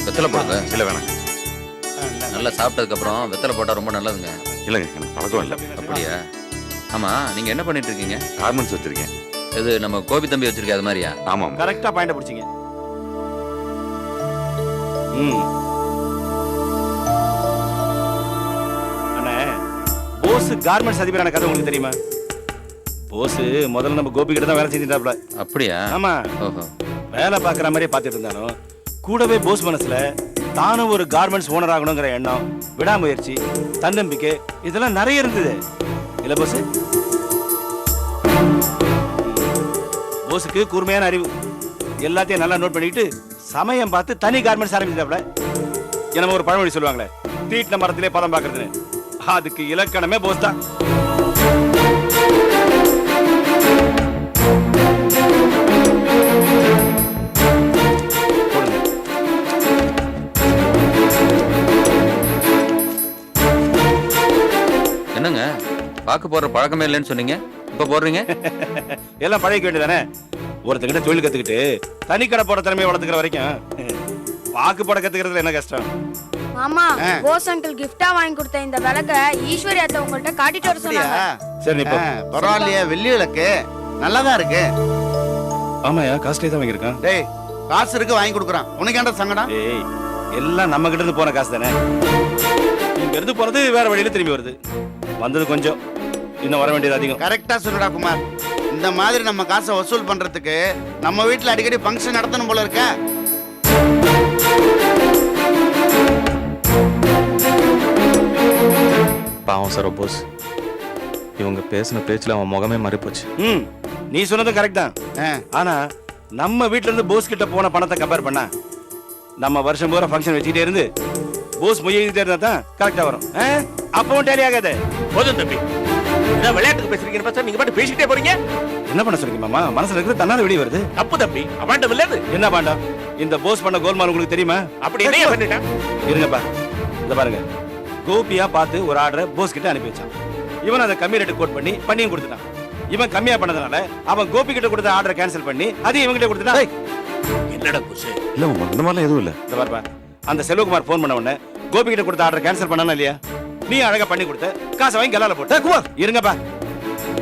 வெத்தலை போடுங்க. இல்லை வேணாம். நல்லா சாப்பிட்டதுக்கு அப்புறம் வெத்தலை போட்டா ரொம்ப நல்லதுங்க. இல்லைங்க, எனக்கு பழக்கம் இல்லை. அப்படியா? ஆமா, நீங்க என்ன பண்ணிட்டு இருக்கீங்க? கார்மெண்ட்ஸ் வச்சிருக்கேன். இது நம்ம கோபி தம்பி வச்சிருக்கே அது மாதிரியா? ஆமாம். கரெக்டா பாயிண்ட் பிடிச்சிங்க. அண்ணே, போஸ் கார்மெண்ட்ஸ் அதிபரான கதை உங்களுக்கு தெரியுமா? போஸ் முதல்ல நம்ம கோபி கிட்ட தான் வேலை செஞ்சுட்டாப்ல. அப்படியா? ஆமா. ஓஹோ. வேலை பார்க்குற மாதிரியே பார்த்துட்டு இருந்தாலும் கூடவே போஸ் மனசுல தானும் ஒரு கார்மெண்ட்ஸ் ஓனர் ஆகணுங்கிற எண்ணம், விடாமுயற்சி, தன்னம்பிக்கை இதெல்லாம் நிறைய இருந்தது இல்ல போஸ்? போஸுக்கு கூர்மையான அறிவு, எல்லாத்தையும் நல்லா நோட் பண்ணிட்டு சமயம் பார்த்து தனி கார்மெண்ட்ஸ் ஆரம்பிச்சாப்ல. என்ன ஒரு பழமொழி சொல்லுவாங்களே, தீட்டின மரத்திலே பதம் பார்க்கறதுன்னு, அதுக்கு இலக்கணமே போஸ் தான். என்னங்க பாக்கு போடுற பழக்கமே இல்லைன்னு சொன்னீங்க, இப்ப போடுறீங்க? எல்லாம் பழகிக்க வேண்டியதானே. ஒருத்தங்கிட்ட தொழில் கத்துக்கிட்டு தனி கடை போட திறமையை வளர்த்துக்கிற வரைக்கும் பாக்கு போட கத்துக்கிறதுல என்ன கஷ்டம்? மாமா, போஸ் அங்கிள் கிஃப்டா வாங்கி கொடுத்த இந்த விளக்க ஈஸ்வரி அத்தை உங்கள்ட்ட காட்டிட்டு வர சொன்னாங்க. சரி, நீ போ. பரவாயில்லையா, வெள்ளி விளக்கு நல்லாதான் இருக்கு. ஆமாயா, காஸ்ட்லி தான் வாங்கியிருக்கான். டேய், காசு இருக்கு வாங்கி கொடுக்குறான், உனக்கு ஏன்டா சங்கடம்? ஏய், எல்லாம் நம்ம கிட்ட இருந்து போன காசு தானே. இங்க இருந்து போறது வேற வழியில திரும்பி வருது. வந்தது கொஞ்சம், இன்னும் வர வேண்டியது அதிகம். கரெக்டா சொல்லுடா குமார். இந்த மாதிரி நம்ம காசை வசூல் பண்றதுக்கு நம்ம வீட்டுல அடிக்கடி ஃபங்க்ஷன் நடத்தணும் போல இருக்க. பாவம் சார் போஸ், இவங்க பேசின பேச்சுல அவன் முகமே மாறி போச்சு. நீ சொன்னது கரெக்ட் தான். ஆனா நம்ம வீட்ல இருந்து போஸ் கிட்ட போன பணத்தை கம்பேர் பண்ணா, நம்ம வருஷம் பூரா ஃபங்க்ஷன் வச்சுக்கிட்டே இருந்து போஸ் முயற்சிட்டே இருந்தா தான் கரெக்டா வரும். அப்பவும் டேலி ஆகாது. போதும் தம்பி, நான் விளையாட்டுக்கு பேசுறீங்க பச்சா, நீங்க பாட்டு பேசிக்கிட்டே போறீங்க. என்ன பண்ண சொல்றீங்க மாமா? மனசுல இருக்கிறது தன்னால வெளியே வருது. தப்பு தம்பி, அவாண்டம் இல்லது. என்ன பாண்டம்? இந்த போஸ் பண்ண கோல்மால் உங்களுக்கு தெரியுமா? அப்படி என்ன பண்ணிட்டான்? இருங்கப்பா, இத பாருங்க. கோபியா பார்த்து ஒரு ஆர்டரை போஸ் கிட்ட அனுப்பி வச்சான். இவன் அதை கம்மி ரேட்டு கோட் பண்ணி பண்ணியும் கொடுத்துட்டான். இவன் கம்மியா பண்ணதுனால அவன் கோபி கிட்ட கொடுத்த ஆர்டரை கேன்சல் பண்ணி அதையும் இவங்க கிட்ட கொடுத்துட்டான். என்னடா போஸ்? இல்லை மாமா, அந்த மாதிரிலாம் எதுவும் இல்லை. இந்த பாருப்பா, அந்த செல்வகுமார் போன் பண்ண உடனே கோபி கிட்ட கொடுத்த ஆர்டர் கேன்சல் பண்ணானா இல்லையா? நீ அழகா பண்ணி கொடுத்த, காசை வாங்கி கலால போட்ட. குமார் இருங்கப்பா,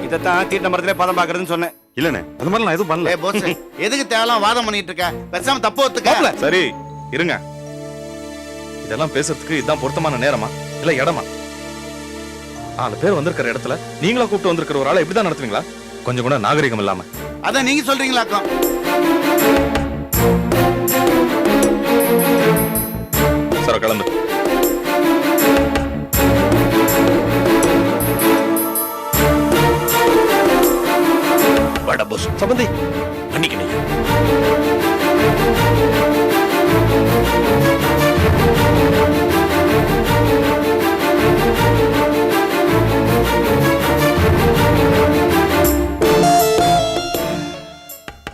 இதத்தான் தீட்ட மரத்திலே பதம் பாக்குறதுன்னு சொன்னேன். இல்லைண்ணே, அந்த மாதிரிலாம் நான் எதுவும் பண்ணல. ஏய் போஸ், எதுக்கு தேவலாம் வாதம் பண்ணிட்டு இருக்க? பேசாம தப்பு ஒத்துக்க. சரி இருங்க, இதெல்லாம் பேசுறதுக்கு இதுதான் பொருத்தமான நேரமா இல்ல இடமா? 4 பேர் வந்திருக்கிற இடத்துல நீங்களா கூப்பிட்டு வந்திருக்கிற ஒரு ஆளை இப்படிதான் நடத்துவீங்களா? கொஞ்சம் கூட நாகரிகம் இல்லாம. அதான் நீங்க சொல்றீங்களாக்கும். சார் கிளம்பு. வாடா போஸ். சம்பந்தி பண்ணிக்கணும்.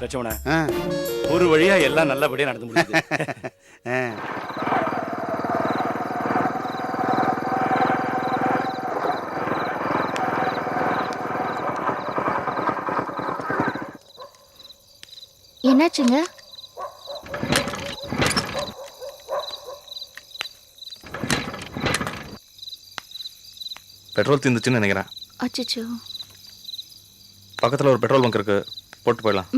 லட்சுமணா, ஒரு வழியா எல்லாம் நல்லபடியா நடந்து முடியுது. என்னாச்சுங்க? பெட்ரோல் தீர்ந்துச்சுன்னு நினைக்கிறேன். அச்சச்சோ. பக்கத்துல ஒரு பெட்ரோல் பங்க் இருக்கு, போட்டு போயிடலாம்.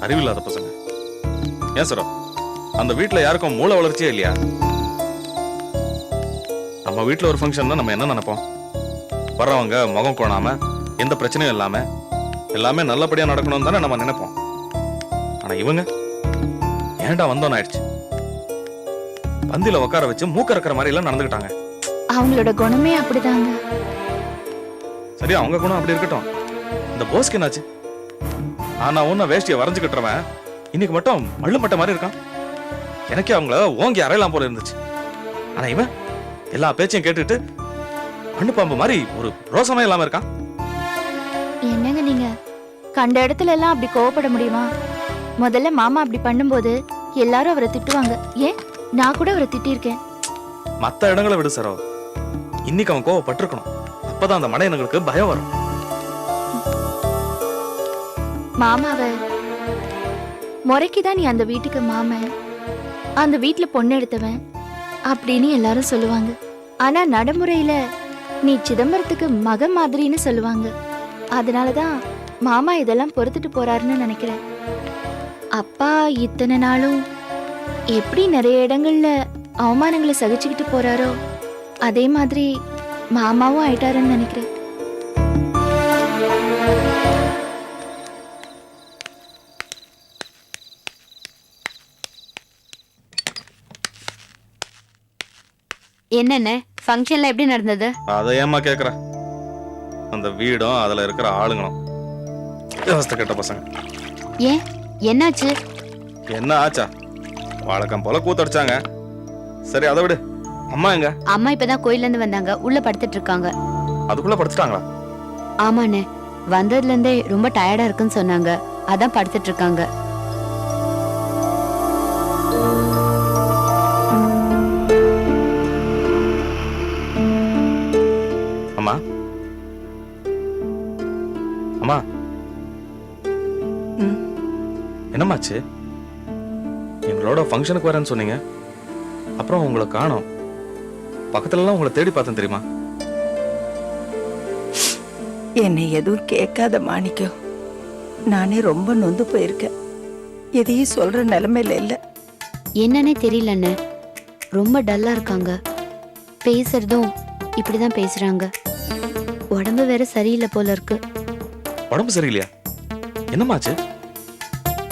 அறிவில்லாத பசங்க. ஏன் சார் அந்த வீட்டுல யாருக்கும் மூளை வளர்ச்சியே இல்லையா? நம்ம வீட்டுல ஒரு ஃபங்க்ஷன் நம்ம என்ன நினைப்போம்? வர்றவங்க முகம் கோணாம, எந்த பிரச்சனையும் இல்லாம, எல்லாமே நல்லபடியா நடக்கணும் தானே நம்ம நினைப்போம். ஆனா இவங்க ஏன்டா வந்தோன்னு ஆயிடுச்சு. பந்தில உட்கார வச்சு மூக்க இருக்கிற மாதிரி எல்லாம் நடந்துக்கிட்டாங்க. அவங்களோட குணமே அப்படிதாங்க. சரி, அவங்க குணம் அப்படி இருக்கட்டும். இந்த போஸ்க்கு என்னாச்சு? ஆனா ஒன்னும் வேஷ்டியை வரைஞ்சு கட்டுறவன் இன்னைக்கு மட்டும் மள்ளுமட்ட மாதிரி இருக்கான். எனக்கே அவங்கள ஓங்கி அறையலாம் போல இருந்துச்சு. ஆனா இவன் எல்லா பேச்சையும் கேட்டுட்டு மண்ணு பாம்பு மாதிரி ஒரு ரோசமே இல்லாம இருக்கான். என்னங்க நீங்க கண்ட இடத்துல எல்லாம் அப்படி கோவப்பட முடியுமா? முதல்ல மாமா அப்படி பண்ணும்போது எல்லாரும் அவரை திட்டுவாங்க. ஏன் நான் கூட அவரை திட்டிருக்கேன். மத்த இடங்களை விடு சரோ, இன்னைக்கு அவன் கோவப்பட்டிருக்கணும். அப்பதான் அந்த மடையனுங்களுக்கு பயம் வரும். மாமாவை முறைக்குதான் நீ அந்த வீட்டுக்கு மாமன், அந்த வீட்டுல பொண்ணு எடுத்தவன் அப்படின்னு எல்லாரும் சொல்லுவாங்க. ஆனா நடைமுறையில நீ சிதம்பரத்துக்கு மகன் மாதிரின்னு சொல்லுவாங்க. அதனாலதான் மாமா இதெல்லாம் பொறுத்துட்டு போறாருன்னு நினைக்கிறேன். அப்பா இத்தனை நாளும் எப்படி நிறைய இடங்கள்ல அவமானங்களை சகிச்சுக்கிட்டு போறாரோ அதே மாதிரி மாமாவும் ஆயிட்டாருன்னு நினைக்கிறேன். என்னென்ன ஃபங்க்ஷன்ல எப்படி நடந்தது? அதை ஏமா கேக்குற? அந்த வீடும் அதுல இருக்கிற ஆளுங்களும் விவஸ்தை கெட்ட பசங்க. ஏன் என்னாச்சு? என்ன ஆச்சா? வழக்கம் போல கூத்தடிச்சாங்க. சரி அதை விடு. அம்மா எங்க? அம்மா இப்பதான் கோயில்ல இருந்து வந்தாங்க, உள்ள படுத்துட்டு இருக்காங்க. அதுக்குள்ள படுத்துட்டாங்களா? ஆமாண்ணே, வந்ததுல இருந்தே ரொம்ப டயர்டா இருக்குன்னு சொன்னாங்க, அதான் படுத்துட்டு இருக்காங்க. அம்மா அம்மா என்னம்மாச்சு? எங்களோட ஃபங்க்ஷனுக்கு வரேன்னு சொன்னீங்க, அப்புறம் உங்களை காணோம். பக்கத்துலலாம் உங்களை தேடி பார்த்தேன் தெரியுமா? என்னை எதுவும் கேட்காத மாணிக்கம். நானே ரொம்ப நொந்து போயிருக்கேன். எதையும் சொல்ற நிலைமையில இல்ல. என்னன்னே தெரியல அண்ணே, ரொம்ப டல்லா இருக்காங்க. பேசுறதும் இப்படிதான் பேசுறாங்க. உடம்பு வேற சரியில்லை போல இருக்கு. உடம்பு சரியில்லையா? என்னம்மாச்சு?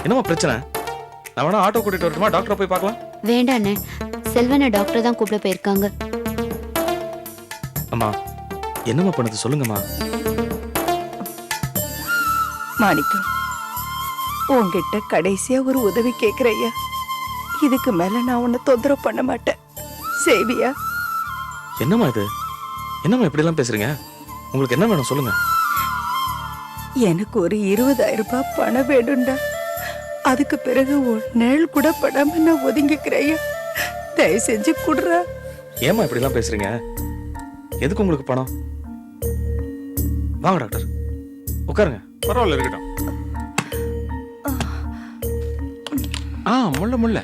என்னம்மா பிரச்சனை? நான் வேணா ஆட்டோ கூட்டிட்டு வரட்டுமா? டாக்டரை போய் பார்க்கலாம். வேண்டாண்ணே, செல்வனை டாக்டர் தான் கூப்பிட போயிருக்காங்க. அம்மா என்னம்மா பண்ணுது சொல்லுங்கம்மா. மாணிக்கம், உன்கிட்ட கடைசியா ஒரு உதவி கேக்குறையா. இதுக்கு மேல நான் உன்னை தொந்தரவு பண்ண மாட்டேன். சேவியா? என்னம்மா இது? என்னம்மா இப்படி எல்லாம் பேசுறீங்க? உங்களுக்கு என்ன வேணும் சொல்லுங்க. எனக்கு ஒரு 20,000 ரூபாய் பணம் வேணும்டா. அதுக்கு பிறகு உன் நிழல் கூட படாம நான் ஒதுங்கிக்கிறேயா. தயவு செஞ்சு குடுறா. ஏம்மா இப்படி எல்லாம் பேசுறீங்க? எதுக்கு உங்களுக்கு பணம்? வாங்க டாக்டர், உட்காருங்க. பரவாயில்ல, இருக்கட்டும். முள்ள முள்ள.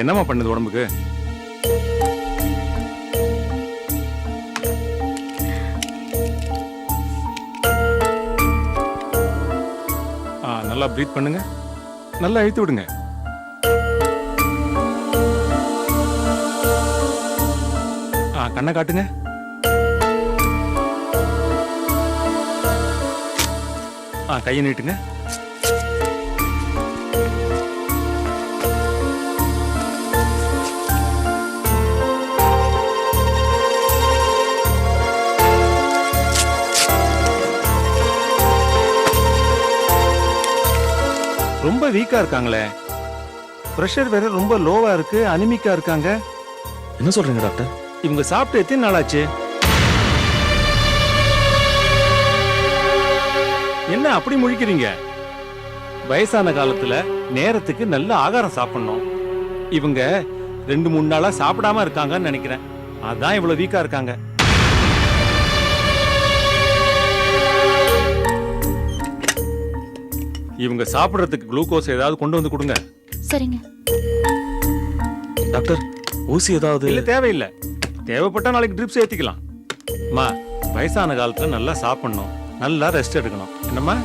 என்னம்மா பண்ணுது உடம்புக்கு? நல்லா பிரீத் பண்ணுங்க, நல்லா இழுத்து விடுங்க. கண்ணை காட்டுங்க. கையை நீட்டுங்க. ரொம்ப வீக்கா இருக்காங்களே. பிரஷர் வேற ரொம்ப லோவா இருக்கு, அனிமிக்கா இருக்காங்க. என்ன சொல்றீங்க டாக்டர்? இவங்க சாப்பிட்டு எத்தனை நாள் ஆச்சு? என்ன அப்படி முழிக்கிறீங்க? வயசான காலத்துல நேரத்துக்கு நல்ல ஆகாரம் சாப்பிடணும். இவங்க 2-3 நாளா சாப்பிடாம இருக்காங்கன்னு நினைக்கிறேன். அதான் இவ்வளவு வீக்கா இருக்காங்க. இவங்க சாப்பிடுறதுக்கு குளுக்கோஸ் ஏதாவது கொண்டு வந்து கொடுங்க. சரிங்க டாக்டர். ஊசி ஏதாவது? இல்ல, தேவையில்லை. தேவைப்பட்டா நாளைக்கு ட்ரிப்ஸ் ஏத்திக்கலாம். அம்மா, வயசான காலத்துல நல்லா சாப்பிடணும், நல்லா ரெஸ்ட் எடுக்கணும். என்னம்மா?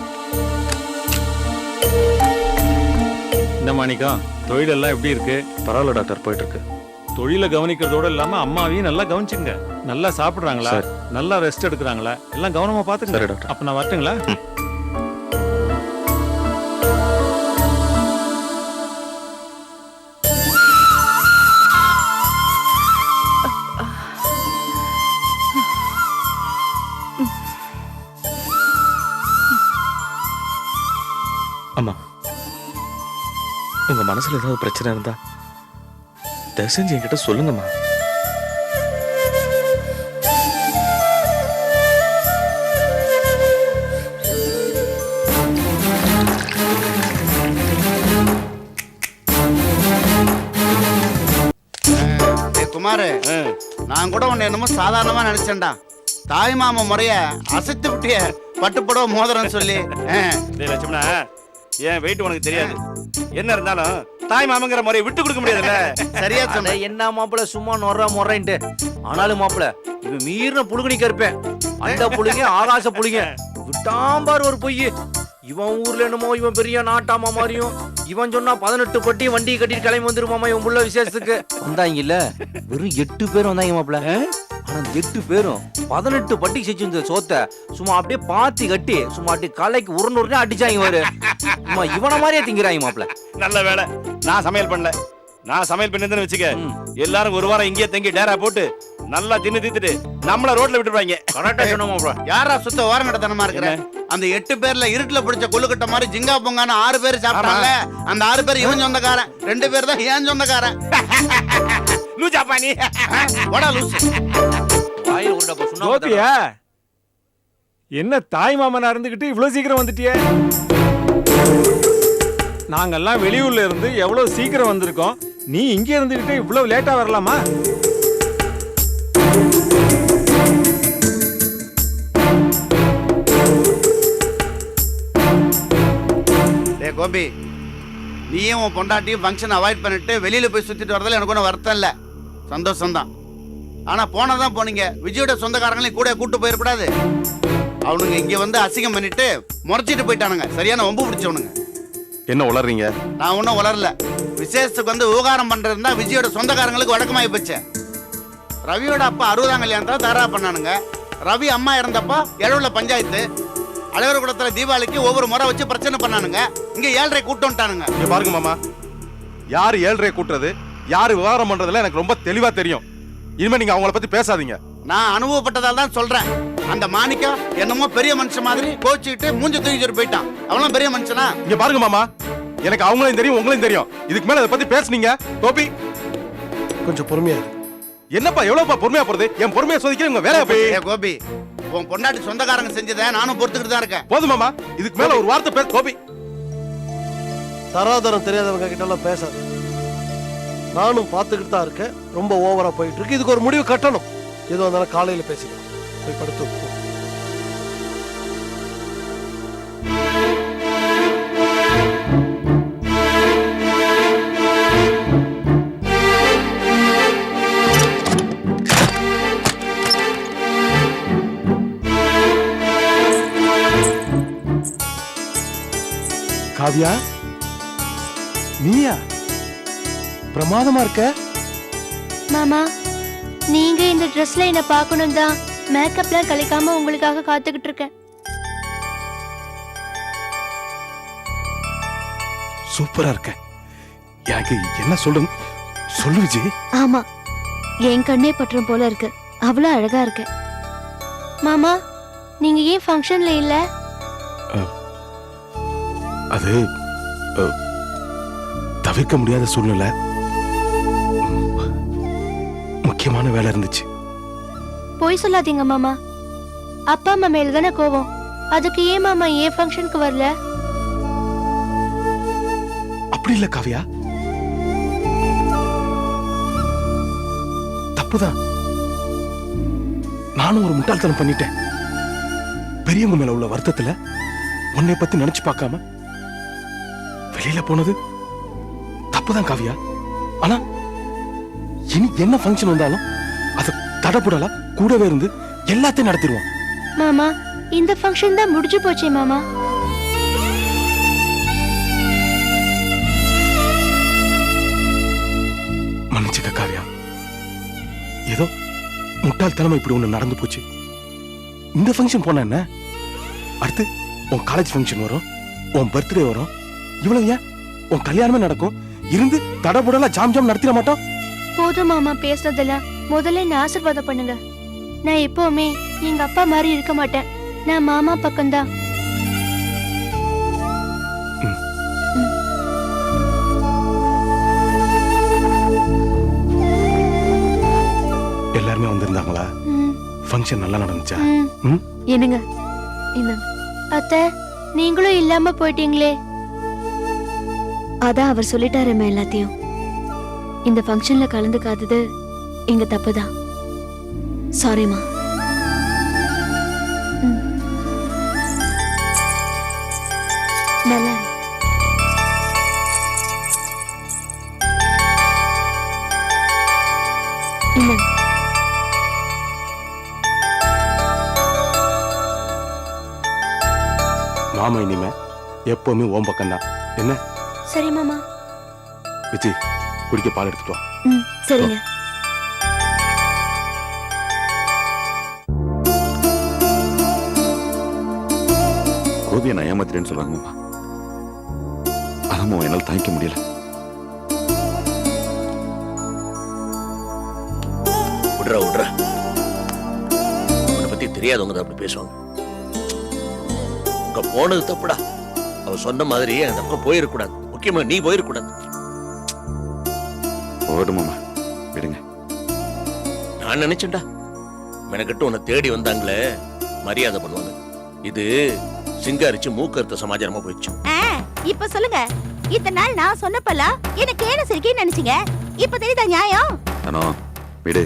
இந்த மாணிக்கம், தொழிலெல்லாம் எப்படி இருக்கு? பரவாயில்ல டாக்டர், போயிட்டு இருக்கு. தொழிலை கவனிக்கிறதோட இல்லாம அம்மாவையும் நல்லா கவனிச்சுங்க. நல்லா சாப்பிடுறாங்களா, நல்லா ரெஸ்ட் எடுக்கிறாங்களா, எல்லாம் கவனமா பாத்துங்க. சரி டாக்டர். அப்ப நான் வரட்டுங்களா? அம்மா, உங்க மனசுல ஏதாவது பிரச்சனை இருந்தா தயவு செஞ்சு என்கிட்ட சொல்லுங்கம்மா. குமாரு, நான் கூட உன்னை என்னமோ சாதாரணமா நினைச்சேன்டா. தாய் மாமா முறைய அசைத்து விட்டிய பட்டுப்படவை மோதிரம் சொல்லி. டேய் லட்சுமணா, ஏன் வெயிட் உனக்கு தெரியாது. என்ன இருந்தாலும் தாய் மாமங்கிற முறையை விட்டு கொடுக்க முடியாதுல்ல. சரியா அட, சொன்ன. என்ன மாப்பிள சும்மா நொறேன்ட்டு. ஆனாலும் மாப்பிள இது மீறின புழுகுனிக்க இருப்பேன். அந்த புழுங்க ஆகாச புழுங்க விட்டாம்பார் ஒரு பொய். இவன் ஊர்ல என்னமோ இவன் பெரிய நாட்டாமா மாதிரியும், இவன் சொன்னா 18 பட்டி வண்டி கட்டிட்டு கிளம்பி வந்துருமாமா இவன் புள்ள விசேஷத்துக்கு. வந்தாங்க இல்ல, வெறும் 8 பேர் வந்தாங்க மாப்பிள. ஆனா 8 பேரும் 18 பட்டிக்கு செஞ்சு சோத்த சும்மா அப்படியே பாத்தி கட்டி சும்மா அப்படியே கலைக்கு உருண்டு அடிச்சாங்க வாரு. சும்மா இவன மாதிரியே திங்கிறாங்க மாப்பிள. நல்ல வேலை நான் சமையல் பண்ணல. நான் சமையல் பண்ணிருந்தேன்னு வச்சுக்க, எல்லாரும் ஒரு வாரம் இங்கேயே தங்கி டேரா போட்டு நல்லா தின்னு தீத்துட்டு நம்மள ரோட்ல விட்டுருவாங்க. கரெக்டா சொன்னோமா. யாரா சுத்த ஓரங்கட்டத்தனமா இருக்கிற? அந்த 8 பேர்ல இருட்டுல பிடிச்ச கொள்ளுக்கட்ட மாதிரி ஜிங்கா பொங்கான 6 பேர் சாப்பிட்டாங்க. அந்த 6 பேர் இவன் சொந்தக்காரன், 2 பேர் தான் ஏன் சொந்தக்காரன். லூசாப்பா நீ. போடா லூசு. வாயில உருண்டப்பா சொன்னா. கோபியா, என்ன தாய் மாமனா இருந்துகிட்டு இவ்வளவு சீக்கிரம் வந்துட்டியே? நாங்கெல்லாம் வெளியூர்ல இருந்து எவ்வளவு சீக்கிரம் வந்திருக்கோம், நீ இங்க இருந்துகிட்டு இவ்வளவு லேட்டா வரலாமா? டே கோபி, நீயும் உன் பொண்டாட்டியும் ஃபங்க்ஷன் அவாய்ட் பண்ணிட்டு வெளியில போய் சுத்திட்டு வரதுல எனக்கு ஒன்றும் வருத்தம் இல்லை, சந்தோஷம்தான். ஆனா போனதான் போனீங்க, விஜயோட சொந்தக்காரங்களையும் கூட கூட்டு போயிடக்கூடாது. அவனுங்க இங்க வந்து அசிங்கம் பண்ணிட்டு முறைச்சிட்டு போயிட்டானுங்க. சரியான ஒம்பு பிடிச்சவனுங்க. என்ன உளறீங்க? நான் ஒன்றும் உளரல. விசேஷத்துக்கு வந்து உபகாரம் பண்றதுன்னா விஜயோட சொந்தக்காரங்களுக்கு வழக்கமாகி போச்சு. ரவியோட அப்பா 60ஆம் கல்யாணத்தை தயாரா பண்ணானுங்க. ரவி அம்மா இறந்தப்போ 70 பஞ்சாயத்து. அலைவர் குளத்துல தீபாவளிக்கு ஒவ்வொரு முறை வச்சு பிரச்சனை பண்ணானுங்க. இங்க 7:30 கூட்டம் வந்துட்டானுங்க. இங்க பாருங்க மாமா, யாரு 7:30 கூட்டுறது, யாரு விவகாரம் பண்றதுல எனக்கு ரொம்ப தெளிவா தெரியும். இனிமே நீங்க அவங்கள பத்தி பேசாதீங்க. நான் அனுபவப்பட்டதால் தான் சொல்றேன். அந்த மாணிக்கம் என்னமோ பெரிய மனுஷன் மாதிரி கோச்சிக்கிட்டு மூஞ்சி தூக்கிட்டு போயிட்டான். அவனும் பெரிய மனுஷனா? இங்க பாருங்க மாமா, எனக்கு அவங்களையும் தெரியும் உங்களையும் தெரியும். இதுக்கு மேல அதை பத்தி பேசுனீங்க கோபி கொஞ்சம் பொறுமையா. என்னப்பா எவ்வளவுப்பா பொறுமையா போறது? என் பொறுமையை சோதிக்க உங்க வேலையை போய். கோபி, உன் பொண்டாட்டி சொந்தக்காரங்க செஞ்சதை நானும் பொறுத்துக்கிட்டு தான் இருக்கேன். போதும் மாமா, இதுக்கு மேல ஒரு வார்த்தை பேச. கோபி, தராதரம் தெரியாதவங்க கிட்ட எல்லாம் பேசாது. நானும் பார்த்துக்கிட்டு தான் இருக்கேன். ரொம்ப ஓவரா போயிட்டு இருக்கு. இதுக்கு ஒரு முடிவு கட்டணும். எது வந்தாலும் காலையில பேசிக்கலாம். போய் படுத்து. காவியா, நீயா? பிரமாதமா இருக்க மாமா. நீங்க இந்த ட்ரெஸ்ல என்ன பார்க்கணும் தான் மேக்கப்லாம் கலைக்காம உங்களுக்காக காத்துக்கிட்டு இருக்கேன். சூப்பரா இருக்க. எனக்கு என்ன சொல்றது சொல்லு விஜய். ஆமா, என் கண்ணே பற்றும் போல இருக்கு. அவ்வளவு அழகா இருக்கு. மாமா, நீங்க ஏன் ஃபங்க்ஷன்ல இல்ல? அது தவிர்க்க முடியாத சூழ்நிலை. முக்கியமான வேலை இருந்துச்சு. போய் சொல்லாதீங்க மாமா. அப்பா அம்மா மேல தானே கோவம். அதுக்கு ஏன் மாமா ஏன் ஃபங்க்ஷனுக்கு வரல? அப்படி இல்ல காவியா, தப்புதான். நானும் ஒரு முட்டாள்தனம் பண்ணிட்டேன். பெரியவங்க மேல உள்ள வருத்தத்துல உன்னை பத்தி நினைச்சு பார்க்காம வெளியில போனது தப்புதான் காவியா. ஆனா இனி என்ன ஃபங்க்ஷன் வந்தாலும் அது தடபுடலா கூடவே இருந்து எல்லாத்தையும் நடத்திடுவான். மாமா, இந்த ஃபங்க்ஷன் தான் முடிஞ்சு போச்சே மாமா. மன்னிச்சுக்க காவியா, ஏதோ முட்டாள்தனமா இப்படி ஒண்ணு நடந்து போச்சு. இந்த ஃபங்க்ஷன் போனா என்ன, அடுத்து உன் காலேஜ் ஃபங்க்ஷன் வரும், உன் பர்த்டே வரும். இவ்வளவு ஏன் உன் கல்யாணமே நடக்கும். இருந்து தடபுடலா ஜாம் ஜாம் நடத்திட மாட்டோம். போதும் மாமா பேசுனதெல்லாம். முதல்ல என்ன ஆசீர்வாதம் பண்ணுங்க. நான் எப்பவுமே எங்க அப்பா மாதிரி இருக்க மாட்டேன். நான் மாமா பக்கம்தான். எல்லாருமே வந்திருந்தாங்களா? ஃபங்க்ஷன் நல்லா நடந்துச்சா? என்னங்க என்னங்க அத்தை, நீங்களும் இல்லாம போயிட்டீங்களே. அதான் அவர் சொல்லிட்டாருமா எல்லாத்தையும். இந்த ஃபங்க்ஷன்ல கலந்துக்காதது எங்க தப்புதான். சாரிமா. மாமா இனிமே எப்பவுமே ஓம் பக்கம்தான். என்ன சரி மாமா. விஜி, குடிக்க பால் எடுத்துட்டு வா. ம் சரிங்க. கோபியை நான் ஏமாத்திட்டேன்னு சொல்றாங்க மாமா. அதான் மாமா என்னால் தாங்கிக்க முடியல. விடுறா விடுறா. உன்னை பத்தி தெரியாதவங்க தான் அப்படி பேசுவாங்க. அங்க போனது தப்புடா. அவ சொன்ன மாதிரி அந்த பக்கம் போயிருக்கூடாது. முக்கியமா நீ போயிருக்கூடாது. போகட்டும் மாமா, விடுங்க. நான் நினைச்சேன்டா, மெனக்கட்டு உன்னை தேடி வந்தாங்களே மரியாதை பண்ணுவாங்க. இது சிங்காரிச்சு மூக்கறுத்த சமாச்சாரமா போயிடுச்சு. இப்ப சொல்லுங்க, இத்தனை நாள் நான் சொன்னப்பல என்ன கேன சிரிக்கேன்னு நினைச்சீங்க. இப்ப தெரியுதா நியாயம்? அனோ விடு.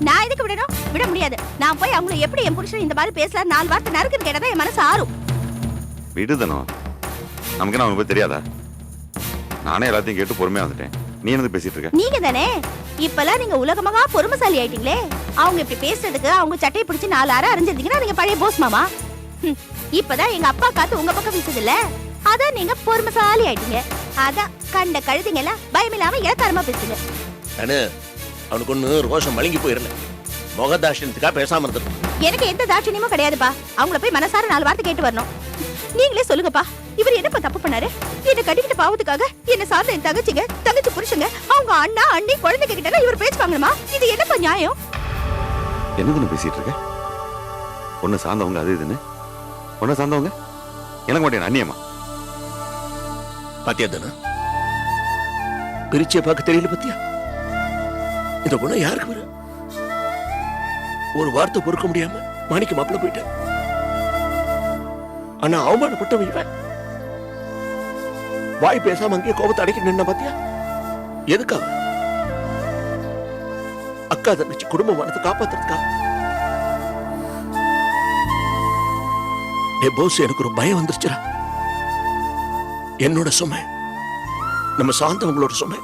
நான் எதுக்கு விடணும்? விட முடியாது. நான் போய் அவங்களை எப்படி என் புருஷன் இந்த மாதிரி பேசலாம் 4 வார்த்தை நறுக்குன்னு கேட்டா என் மனசு ஆறும். விடுதனோ, நமக்கு என்ன அவனை பத்தி தெரியாதா? நானே எல்லாத்தையும் கேட்டு பொறுமையா வந்துட்டேன். நீ என்னது பேசிட்டு இருக்க? நீங்க தானே இப்பெல்லாம் நீங்க உலகமாக பொறுமைசாலி ஆயிட்டீங்களே. அவங்க இப்படி பேசுறதுக்கு அவங்க சட்டையை பிடிச்சு 4 அரை அறிஞ்சிருந்தீங்கன்னா நீங்க பழைய போஸ் மாமா. இப்பதான் எங்க அப்பா காத்து உங்க பக்கம் வீசுது இல்ல, அதான் நீங்க பொறுமைசாலி ஆயிட்டீங்க. அதான் கண்ட கழுதிங்க எல்லாம் பயமில்லாம இலக்காரமா பேசுங்க. நானு அவனுக்கு ஒண்ணு ரோஷம் மழுங்கி போயிருந்தேன். முகதாட்சணத்துக்கா பேசாம இருந்திருக்கும். எனக்கு எந்த தாட்சணியமும் கிடையாதுப்பா. அவங்கள போய் மனசார 4 வார்த்தை கேட்டு வரணும். நீங்களே சொல்லுங்கப்பா, இவர் என்னப்பா தப்பு பண்ணாரு? என்ன கட்டிக்கிட்ட பாவத்துக்காக என்ன சார்ந்த என் தங்கச்சி புருஷங்க, அவங்க அண்ணா அண்ணி குழந்தைங்க கிட்ட இவர் பேசுவாங்கம்மா. இது என்னப்பா நியாயம்? என்னதுன்னு பேசிட்டு இருக்க? பொண்ணு சார்ந்தவங்க அது இதுன்னு. பொண்ணை சார்ந்தவங்க எனக்கு மாட்டேன் அண்ணியம்மா. பாத்தியா தானே, பிரிச்சே பார்க்க தெரியல. பத்தியா இந்த பொண்ணு யாருக்கு வரும்? ஒரு வார்த்தை பொறுக்க முடியாம மாணிக்க மாப்பிள்ள போயிட்டேன். ஆனா அவமானப்பட்டவன் இவன். வாய் பேசாம அங்கேயே கோபத்தை அடைக்க நின்ன. பாத்தியா எதுக்காக? அக்கா தங்கச்சி குடும்பமானதை காப்பாத்துறதுக்கா? போஸ், எனக்கு ஒரு பயம் வந்துருச்சுடா. என்னோட சுமை, நம்ம சார்ந்தவங்களோட சுமை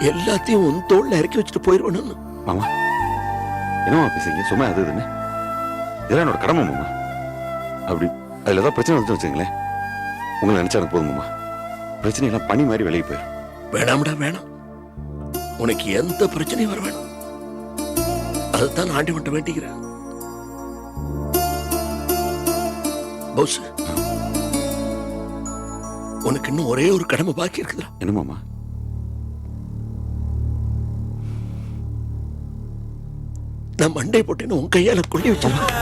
எல்லாத்தையும் உன் தோல்ல இறக்கி வச்சுட்டு போயிருவேன்னு. மாமா என்னமா பேசுறீங்க? சும்மா அது இதுன்னு. இதெல்லாம் என்னோட கடமை மாமா. அப்படி அதுல ஏதாவது பிரச்சனை வந்து வச்சுங்களேன், உங்களை நினைச்சா எனக்கு போதும் மாமா. பிரச்சனை எல்லாம் பனி மாதிரி வெளியே போயிடும். வேணாம்டா வேணாம். உனக்கு எந்த பிரச்சனையும் வர வேணாம். அதுதான் ஆண்டி மட்டும் வேண்டிக்கிறேன். போஸ், உனக்கு இன்னும் ஒரே ஒரு கடமை பாக்கி இருக்குதா? என்ன மாமா? நான் மண்டை போட்டேன்னு உன் கையால கொள்ளி வச்சிருக்கேன்.